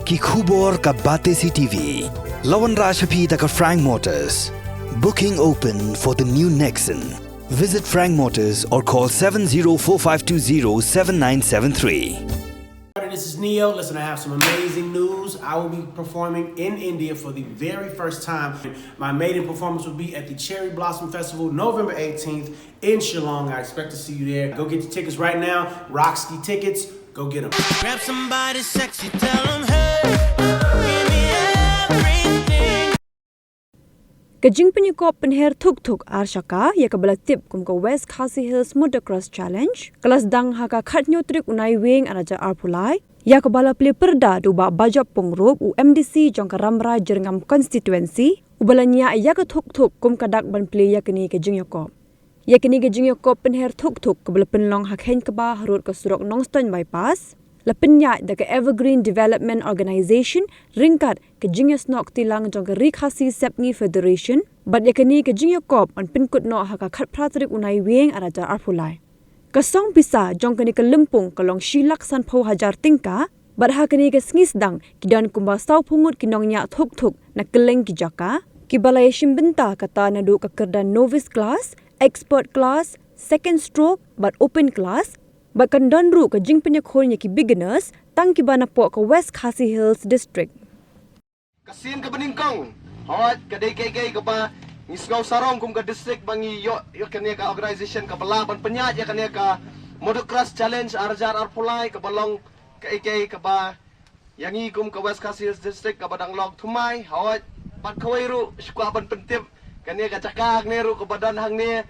Ki khubor ka bate CTV. Lawan Rajaphi taka Frank Motors. Booking open for the new Nexon. Visit Frank Motors or call 7045207973. This is Neo. Listen, I have some amazing news. I will be performing in India for the very first time. My maiden performance will be at the Cherry Blossom Festival, November 18th in Shillong. I expect to see you there. Go get your tickets right now. Roxy Tickets. Go get them. Grab somebody sexy, tell them, hey, give me everything. Kajing penyukup penher tuk-tuk arshaka ya kabala tip kum ka West Khasi Hills Motocross Challenge. Kelas dang haka khat nyotrik unai wing araja arpulai. Ya kabala pli perda duba bajap pengruk UMDC jong karamra jerngam constituency. Ubalanya ya ka tuk-tuk kum kadak ban pli ya kini kajing yukup. Ya kini kajing yukup penher tuk-tuk kabala penlong hak hen kaba harut ka surok Nongston bypass. Lapenya da ka Evergreen Development Organization ringkat ke jingyas nok tilang jong ka Rikhasi Sepngi Federation bat yakani ke jingyo kop on pinkut no haka khat pratrik unai weng araja arpulai kasong pisa jong kani ka lempung kalong shilak san pho hajar tingka bat hakani ka sngisdang kidan kumba saw pungut kinong nya thuk thuk na keleng ki jaka ki balai shimbenta kata na du ka kerdan novice class expert class second stroke but open class Bahkan donru ke jing penyekholnya ki beginners tang ki bana po ke West Khasi Hills District. Kasin ke beningkong, hawat ke DKK ke ba ngisgau sarong kum ke district bangi yo kene ka organization ke balaban penyat ya kene ka Motocross Challenge arjar arpulai ke balong ke AK ke ba yangi kum ke West Khasi Hills District ke badang log thumai hawat pat khawairu skwa ban pentip kene ka cakak neru ke badan hang ne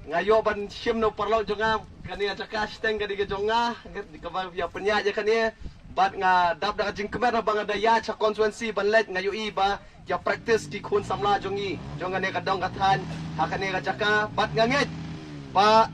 ngayo ban sim no parlo jonga kania cakas teng kadi ke jonga di ka ya penya je kania bat nga dap da jing kemer bang ada ya cha constituency ban let ngayo i ba ya practice ki khun samla jongi jonga ne ka dong ka than hakane ka caka bat nganget ba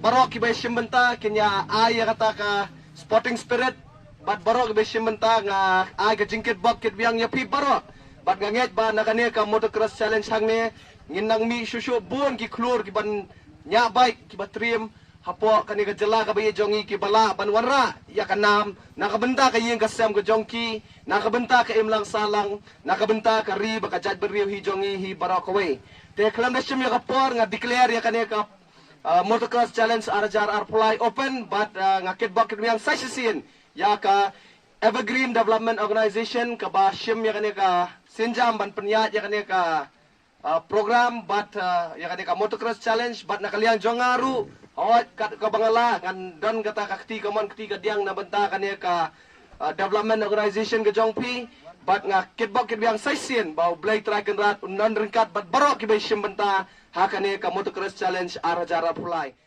barok ki ba sim benta kenya ay kata ka sporting spirit bat barok be sim benta nga ay ka jingkit bab kit biang ya pi barok bat nganget ba nakane ka Motocross Challenge hang ne nginang mi susu bun ki klur ki ban nya baik ki batrim hapo kani ka jela ka baye jongi ki bala ban warra ya kanam nakabenta ka yeng kasam ka jongki nakabenta ka imlang salang nakabenta ka ri baka jat beriu hi jongi hi barakaway te klam dashim ya kapor nga declare ya kani ka Motocross Challenge arjar arpulai open but ngakit bak yang session ya ka Evergreen Development Organization ka ba shim ya kani ka sinjam ban penyat ya kani ka program but ya ka Motocross Challenge but nakaliang jongaru awat kat ka bangala ngan don kata kakti kamon ketiga diang na benta kania ka development organization ke jongpi but nga kitbok kitbiang session bau blay track and rat non ringkat but barok ki be benta hakane ka Motocross Challenge arajara pulai